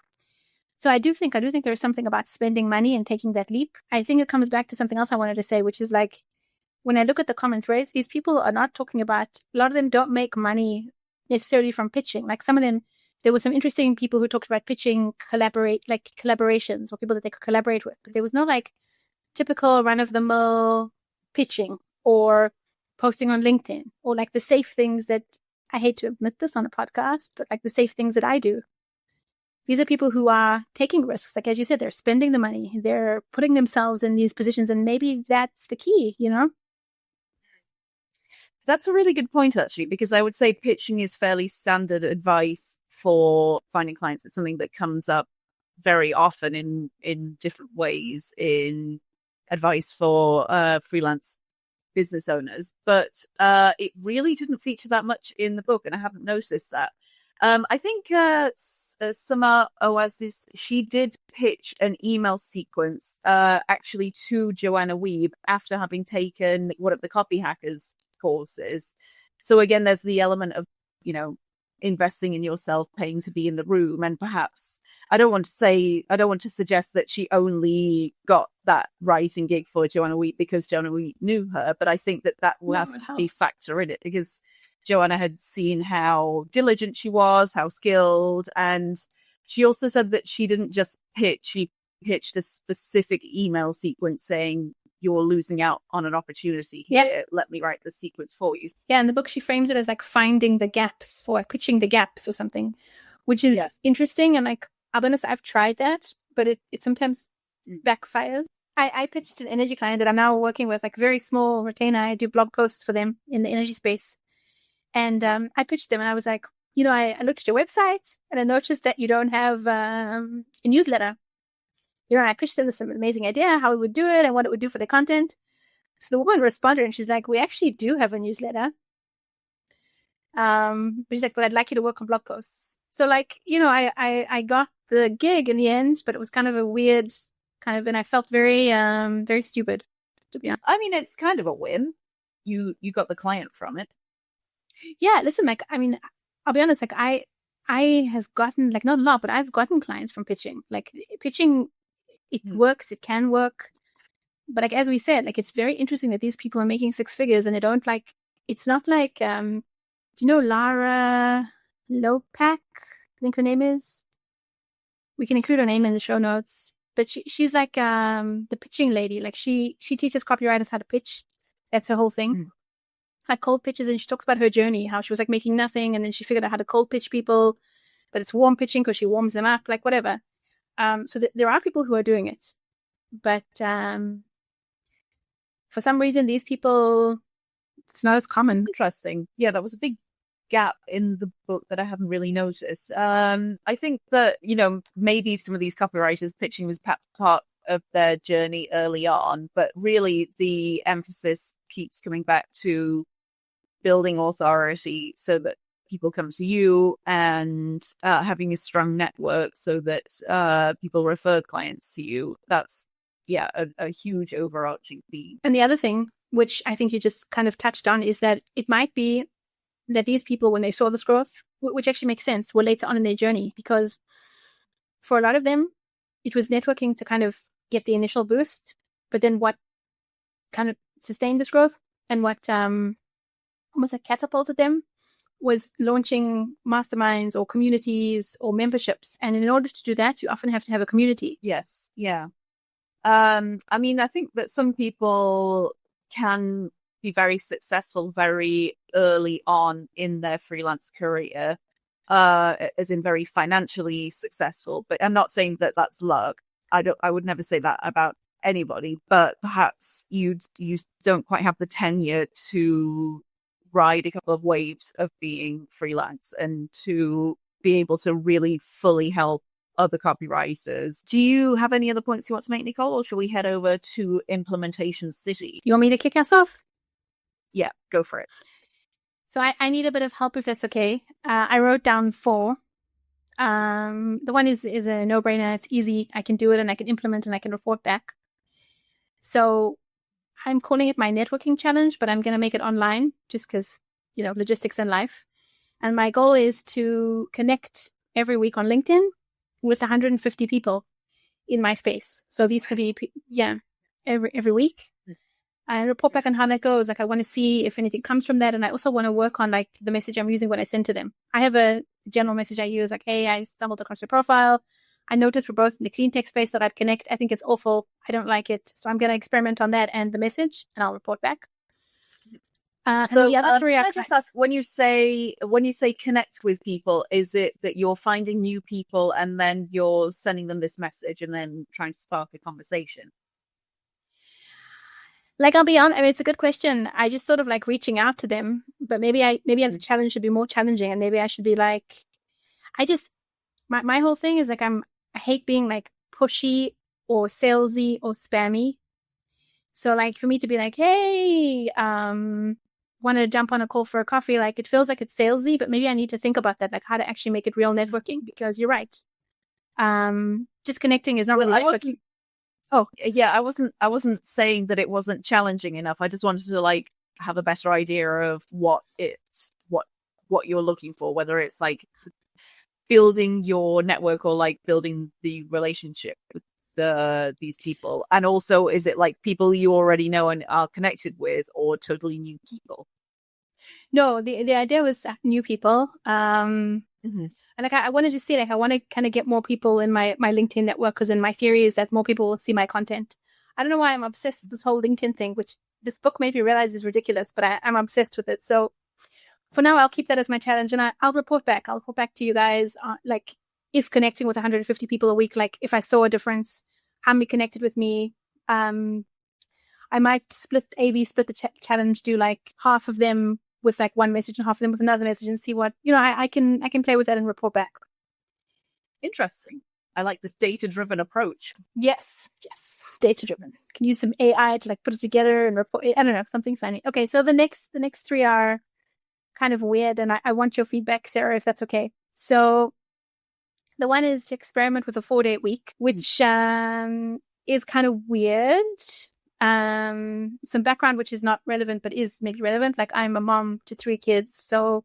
so I do think there's something about spending money and taking that leap. I think it comes back to something else I wanted to say, which is like, when I look at the common threads, these people are not talking about, a lot of them don't make money necessarily from pitching. Like some of them, there were some interesting people who talked about pitching, collaborations or people that they could collaborate with, but there was no like typical run-of-the-mill pitching or posting on LinkedIn or like the safe things that, I hate to admit this on a podcast, but like the safe things that I do. These are people who are taking risks. Like, as you said, they're spending the money. They're putting themselves in these positions. And maybe that's the key, you know? That's a really good point, actually, because I would say pitching is fairly standard advice for finding clients. It's something that comes up very often in different ways in advice for freelance business owners, but it really didn't feature that much in the book, and I haven't noticed that. I think Summer Oasis, she did pitch an email sequence actually to Joanna Wiebe after having taken one of the Copy Hackers courses. So again, there's the element of, you know, investing in yourself, paying to be in the room. And perhaps I don't want to suggest that she only got that writing gig for Joanna Wiebe because Joanna Wiebe knew her, but I think that was a factor in it, because Joanna had seen how diligent she was, how skilled, and she also said that she didn't just pitch, she pitched a specific email sequence saying, you're losing out on an opportunity here. Yeah. Let me write the sequence for you. Yeah, in the book, she frames it as like finding the gaps or pitching the gaps or something, which is interesting. And like, I'll be honest, I've tried that, but it sometimes backfires. I pitched an energy client that I'm now working with, like very small retainer. I do blog posts for them in the energy space. And I pitched them and I was like, you know, I looked at your website and I noticed that you don't have a newsletter. You know, I pitched them this amazing idea, how we would do it and what it would do for the content. So the woman responded and she's like, we actually do have a newsletter. But she's like, but I'd like you to work on blog posts. So like, you know, I got the gig in the end, but it was kind of a weird and I felt very, very stupid, to be honest. I mean, it's kind of a win. You got the client from it. Yeah, listen, like, I mean, I'll be honest, like I I have gotten, like, not a lot, but I've gotten clients from pitching. Like, pitching, it works, it can work. But like, as we said, like, it's very interesting that these people are making six figures and they don't like, it's not like, do you know Lara Lopak? I think her name is. We can include her name in the show notes. But she's like the pitching lady. Like, she teaches copywriters how to pitch. That's her whole thing. Like, cold pitches, and she talks about her journey, how she was like making nothing, and then she figured out how to cold pitch people, but it's warm pitching because she warms them up, like whatever. So there are people who are doing it, but for some reason, these people, it's not as common. Interesting. Yeah, that was a big gap in the book that I haven't really noticed. I think that, maybe some of these copywriters pitching was part of their journey early on, but really the emphasis keeps coming back to building authority so that people come to you, and having a strong network so that people refer clients to you. That's a huge overarching theme. And the other thing, which I think you just kind of touched on, is that it might be that these people, when they saw this growth, which actually makes sense, were later on in their journey, because for a lot of them, it was networking to kind of get the initial boost, but then what kind of sustained this growth and what almost like catapulted them was launching masterminds or communities or memberships. And in order to do that, you often have to have a community. Yes. Yeah. I mean, I think that some people can be very successful very early on in their freelance career, as in very financially successful. But I'm not saying that that's luck. I would never say that about anybody, but perhaps you don't quite have the tenure to ride a couple of waves of being freelance and to be able to really fully help other copywriters. Do you have any other points you want to make, Nicole, or shall we head over to Implementation City? You want me to kick us off? Yeah, go for it. So I need a bit of help, if that's okay. I wrote down 4. The one is a no-brainer. It's easy. I can do it and I can implement and I can report back. So I'm calling it my networking challenge, but I'm going to make it online just because, logistics and life. And my goal is to connect every week on LinkedIn with 150 people in my space. So these could be, every week. And report back on how that goes. Like, I want to see if anything comes from that. And I also want to work on like the message I'm using when I send to them. I have a general message I use, like, hey, I stumbled across your profile. I noticed we're both in the clean tech space that I'd connect. I think it's awful. I don't like it. So I'm going to experiment on that and the message, and I'll report back. So and the other 3 can I just ask, when you say connect with people, is it that you're finding new people and then you're sending them this message and then trying to spark a conversation? Like, I'll be honest, I mean, it's a good question. I just thought of like reaching out to them, but maybe the challenge should be more challenging, and maybe I should be like, my whole thing is like, I hate being like pushy or salesy or spammy. So like, for me to be like, hey, want to jump on a call for a coffee, like, it feels like it's salesy, but maybe I need to think about that, like how to actually make it real networking, because you're right. Just connecting is not really networking. Oh, yeah, I wasn't saying that it wasn't challenging enough. I just wanted to like have a better idea of what you're looking for, whether it's like building your network or like building the relationship with these people. And also, is it like people you already know and are connected with, or totally new people? No, the idea was new people. And like, I wanted to see, like, I want to kind of get more people in my LinkedIn network, because then my theory is that more people will see my content. I don't know why I'm obsessed with this whole LinkedIn thing, which this book made me realize is ridiculous, but I'm obsessed with it. So for now, I'll keep that as my challenge, and I'll report back. I'll report back to you guys, like, if connecting with 150 people a week, like, if I saw a difference, how many connected with me. I might split the challenge, do like half of them with like one message and half of them with another message, and see what, I can play with that and report back. Interesting. I like this data-driven approach. Yes. Data-driven. Can use some AI to like put it together and report. I don't know, something funny. Okay, so the next 3 are kind of weird, and I want your feedback, Sarah, if that's okay. So the one is to experiment with a 4-day week, which is kind of weird. Some background which is not relevant but is maybe relevant. Like, I'm a mom to 3 kids, so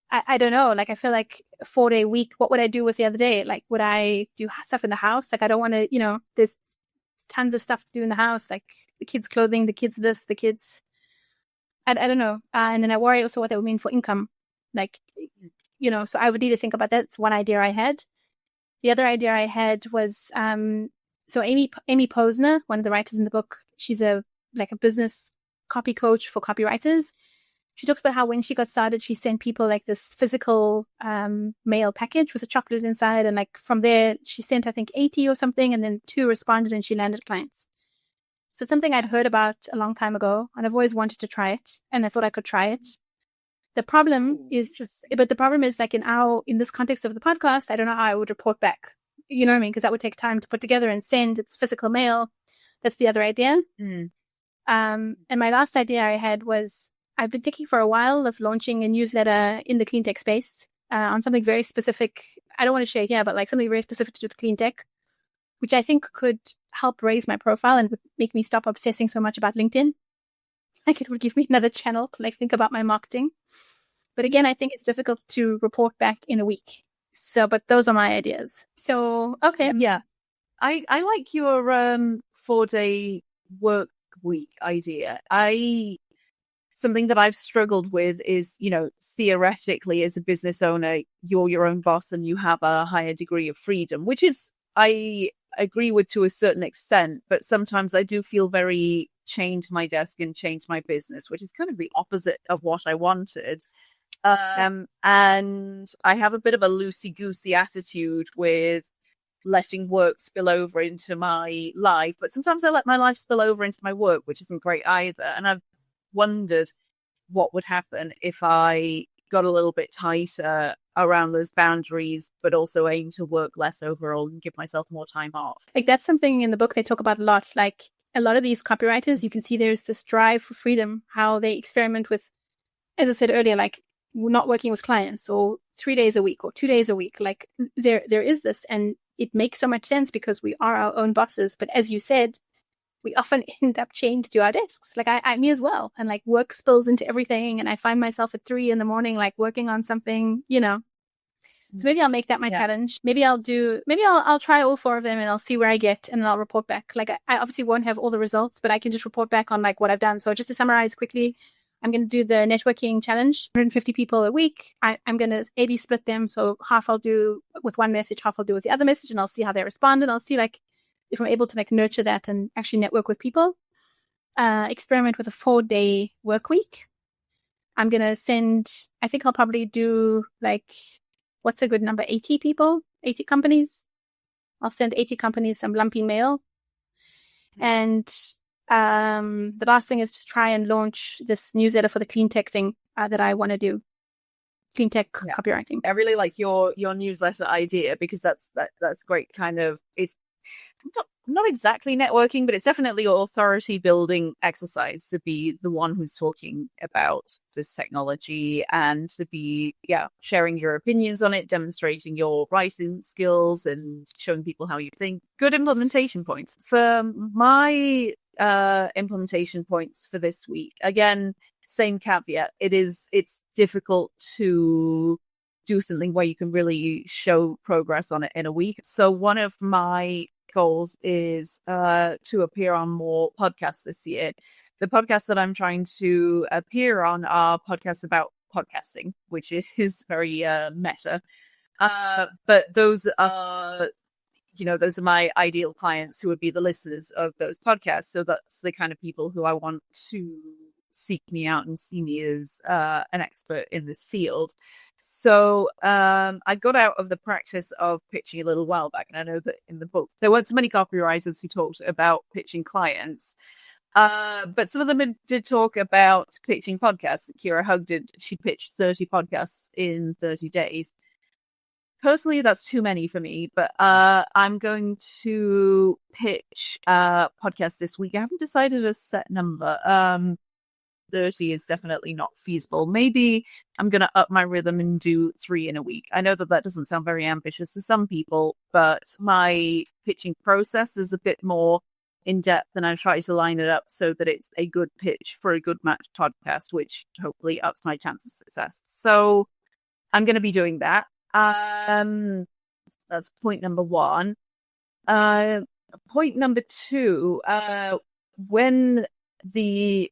I don't know. Like, I feel like a 4-day week, what would I do with the other day? Like, would I do stuff in the house? Like, I don't want to, there's tons of stuff to do in the house, like the kids' clothing, the kids' this, the kids, I don't know. And then I worry also what that would mean for income. Like, so I would need to think about that. That's one idea I had. The other idea I had was, so Amy Posner, one of the writers in the book, she's a business copy coach for copywriters. She talks about how when she got started, she sent people like this physical mail package with a chocolate inside. And like from there, she sent, I think, 80 or something. And then 2 responded and she landed clients. So it's something I'd heard about a long time ago. And I've always wanted to try it. And I thought I could try it. The problem is like in this context of the podcast, I don't know how I would report back. You know what I mean? Because that would take time to put together and send. It's physical mail. That's the other idea. And my last idea I had was, I've been thinking for a while of launching a newsletter in the clean tech space on something very specific. I don't want to share it here, but like something very specific to do with clean tech, which I think could help raise my profile and would make me stop obsessing so much about LinkedIn. Like it would give me another channel to like think about my marketing. But again, I think it's difficult to report back in a week. So, but those are my ideas. So, okay. Yeah. I like your 4-day work week idea. Something that I've struggled with is, theoretically as a business owner, you're your own boss and you have a higher degree of freedom, which is, I agree with to a certain extent, but sometimes I do feel very chained to my desk and chained to my business, which is kind of the opposite of what I wanted. And I have a bit of a loosey-goosey attitude with letting work spill over into my life, but sometimes I let my life spill over into my work, which isn't great either. And I've wondered what would happen if I got a little bit tighter around those boundaries, but also aim to work less overall and give myself more time off. Like that's something in the book they talk about a lot. Like a lot of these copywriters, you can see there's this drive for freedom, how they experiment with, as I said earlier, like not working with clients or 3 days a week or 2 days a week. Like there is this, and it makes so much sense because we are our own bosses. But as you said, we often end up chained to our desks. Like I me as well. And like work spills into everything. And I find myself at 3 a.m, like working on something, So maybe I'll make that my challenge. Maybe I'll try all 4 of them and I'll see where I get and I'll report back. Like I obviously won't have all the results, but I can just report back on like what I've done. So just to summarize quickly, I'm going to do the networking challenge, 150 people a week. I'm going to A/B split them. So half I'll do with one message, half I'll do with the other message, and I'll see how they respond. And I'll see like if I'm able to like nurture that and actually network with people. Experiment with a 4-day work week. I'm going to send, I think I'll probably do like, what's a good number? 80 people, 80 companies. I'll send 80 companies some lumpy mail. And the last thing is to try and launch this newsletter for the clean tech thing that I want to do. Clean tech copywriting. I really like your newsletter idea because that's great. Kind of, it's not exactly networking, but it's definitely an authority building exercise to be the one who's talking about this technology and to be sharing your opinions on it, demonstrating your writing skills and showing people how you think. Good implementation points. For my implementation points for this week, again, same caveat. It's difficult to do something where you can really show progress on it in a week. So one of my goals is to appear on more podcasts this year. The podcasts that I'm trying to appear on are podcasts about podcasting, which is very meta. But those are my ideal clients who would be the listeners of those podcasts. So that's the kind of people who I want to seek me out and see me as an expert in this field. So I got out of the practice of pitching a little while back, and I know that in the books there weren't so many copywriters who talked about pitching clients, but some of them did talk about pitching podcasts. Kira Hug did; she pitched 30 podcasts in 30 days. Personally, that's too many for me, but I'm going to pitch podcasts this week. I haven't decided a set number. 30 is definitely not feasible. Maybe I'm going to up my rhythm and do 3 in a week. I know that doesn't sound very ambitious to some people, but my pitching process is a bit more in depth, and I try to line it up so that it's a good pitch for a good match podcast, which hopefully ups my chance of success. So I'm going to be doing that. That's point number one. Point number two, when the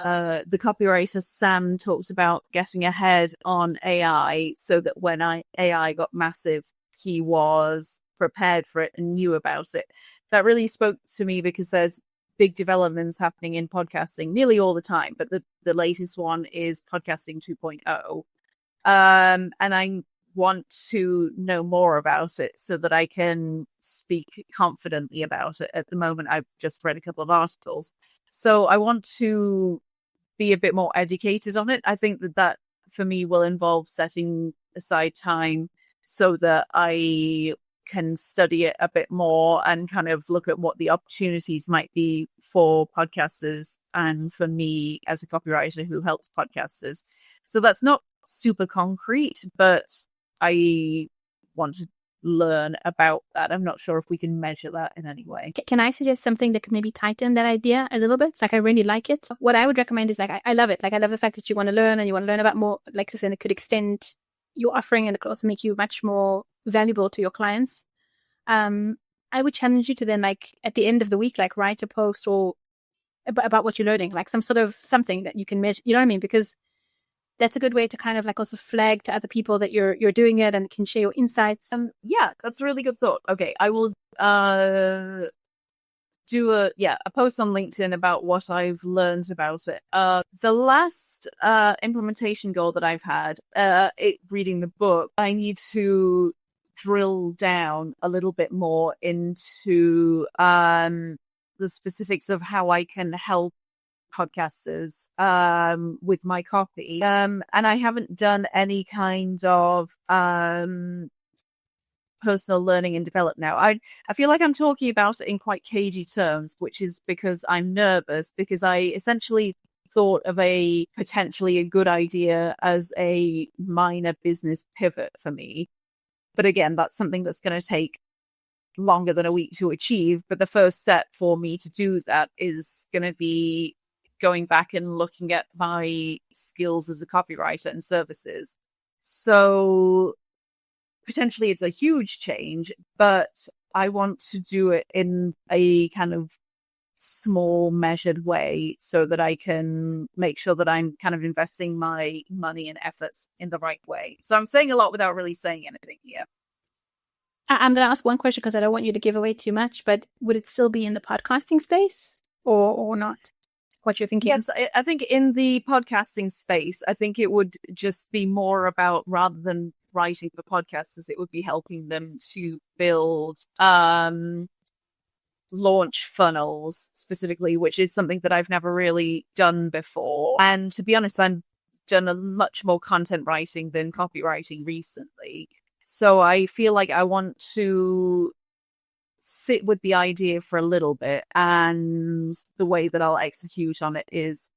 copywriter Sam talks about getting ahead on AI so that when AI got massive, he was prepared for it and knew about it. That really spoke to me because there's big developments happening in podcasting nearly all the time, but the latest one is podcasting 2.0. And I want to know more about it so that I can speak confidently about it. At the moment, I've just read a couple of articles. So I want to be a bit more educated on it. I think that for me will involve setting aside time so that I can study it a bit more and kind of look at what the opportunities might be for podcasters and for me as a copywriter who helps podcasters. So that's not super concrete, but I want to learn about that. I'm not sure if we can measure that in any way. Can I suggest something that could maybe tighten that idea a little bit? It's like, I really like it. What I would recommend is like, I love it. Like, I love the fact that you want to learn and you want to learn about more, like I said, it could extend your offering and it could also make you much more valuable to your clients. I would challenge you to then, like, at the end of the week, like, write a post or about what you're learning, like some sort of something that you can measure, you know what I mean? Because that's a good way to kind of like also flag to other people that you're doing it and can share your insights. Yeah, that's a really good thought. Okay, I will do a post on LinkedIn about what I've learned about it. The last implementation goal that I've had, reading the book, I need to drill down a little bit more into the specifics of how I can help podcasters with my copy. And I haven't done any kind of personal learning and development now. I feel like I'm talking about it in quite cagey terms, which is because I'm nervous, because I essentially thought of a potentially a good idea as a minor business pivot for me. But again, that's something that's going to take longer than a week to achieve. But the first step for me to do that is going to be going back and looking at my skills as a copywriter and services. So potentially it's a huge change, but I want to do it in a kind of small, measured way so that I can make sure that I'm kind of investing my money and efforts in the right way. So I'm saying a lot without really saying anything here. I'm going to ask one question because I don't want you to give away too much, but would it still be in the podcasting space or not? What you're thinking? Yes, I think in the podcasting space, I think it would just be more about, rather than writing for podcasters, it would be helping them to build launch funnels specifically, which is something that I've never really done before. And to be honest, I've done a much more content writing than copywriting recently. So I feel like I want to sit with the idea for a little bit, and the way that I'll execute on it is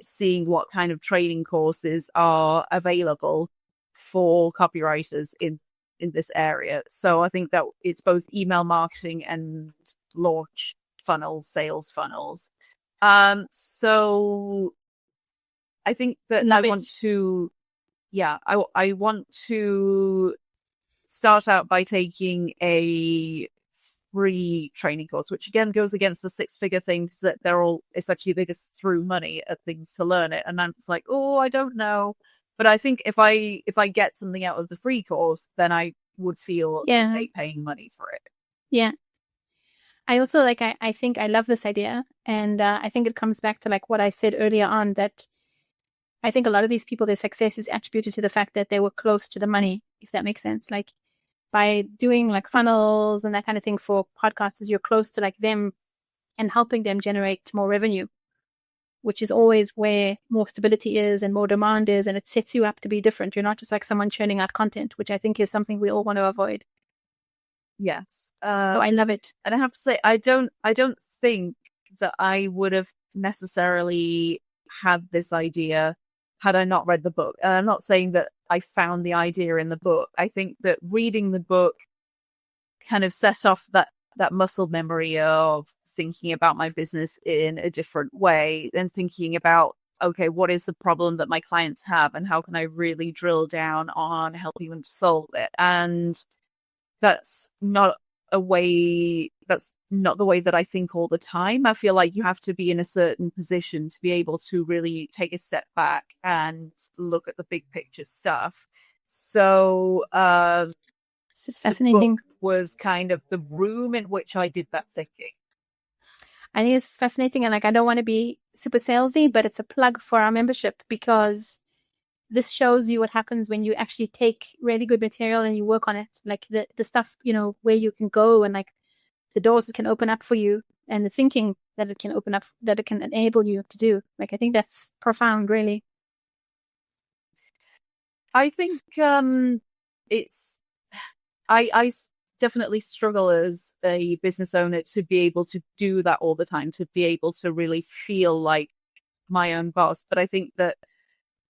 seeing what kind of training courses are available for copywriters in this area. So I think that it's both email marketing and launch funnels, sales funnels. So I think that I want to start out by taking a free training course, which again goes against the six-figure thing, because that they're all essentially, they just threw money at things to learn it, and I'm just like, oh, I don't know. But I think if I get something out of the free course, then I would feel paying money for it. Yeah. I also I think I love this idea, and I think it comes back to like what I said earlier on, that I think a lot of these people, their success is attributed to the fact that they were close to the money, if that makes sense. Like, by doing like funnels and that kind of thing for podcasters, you're close to like them and helping them generate more revenue, which is always where more stability is and more demand is, and it sets you up to be different. You're not just like someone churning out content, which I think is something we all want to avoid. Yes. So I love it. And I have to say, I don't think that I would have necessarily had this idea had I not read the book. And I'm not saying that I found the idea in the book. I think that reading the book kind of set off that muscle memory of thinking about my business in a different way, and thinking about okay, what is the problem that my clients have and how can I really drill down on helping them to solve it? And that's not the way that I think all the time. I feel like you have to be in a certain position to be able to really take a step back and look at the big picture stuff. So this is fascinating. The book was kind of the room in which I did that thinking. I think it's fascinating, and like, I don't want to be super salesy, but it's a plug for our membership, because this shows you what happens when you actually take really good material and you work on it, like the stuff, you know, where you can go, and like the doors it can open up for you, and the thinking that it can open up, that it can enable you to do. Like, I think that's profound, really. I think I definitely struggle as a business owner to be able to do that all the time, to be able to really feel like my own boss. But I think that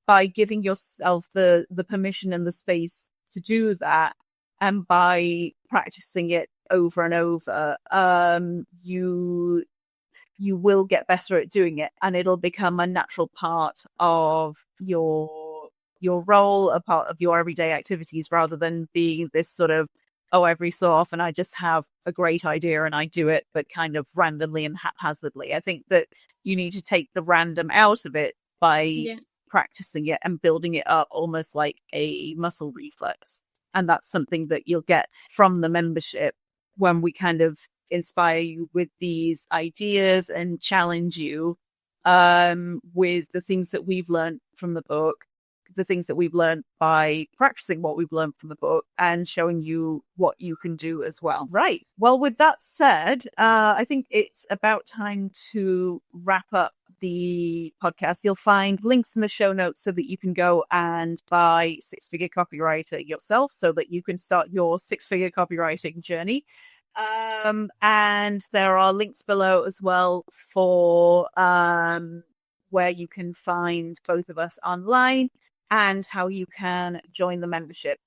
by giving yourself the permission and the space to do that, and by practicing it over and over, you will get better at doing it, and it'll become a natural part of your role, a part of your everyday activities, rather than being this sort of, oh, every so often I just have a great idea and I do it, but kind of randomly and haphazardly. I think that you need to take the random out of it by practicing it and building it up almost like a muscle reflex. And that's something that you'll get from the membership when we kind of inspire you with these ideas and challenge you with the things that we've learned from the book, the things that we've learned by practicing what we've learned from the book, and showing you what you can do as well. Right. Well, with that said, I think it's about time to wrap up the podcast. You'll find links in the show notes so that you can go and buy Six-Figure Copywriter yourself, so that you can start your six-figure copywriting journey. And there are links below as well for where you can find both of us online and how you can join the membership.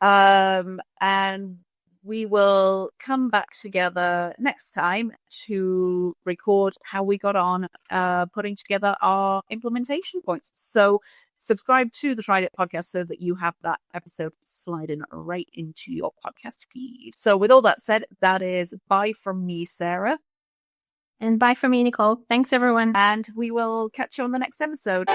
And we will come back together next time to record how we got on putting together our implementation points. So subscribe to the Tried It podcast so that you have that episode sliding right into your podcast feed. So with all that said, that is bye from me, Sarah. And bye from me, Nicole. Thanks, everyone. And we will catch you on the next episode.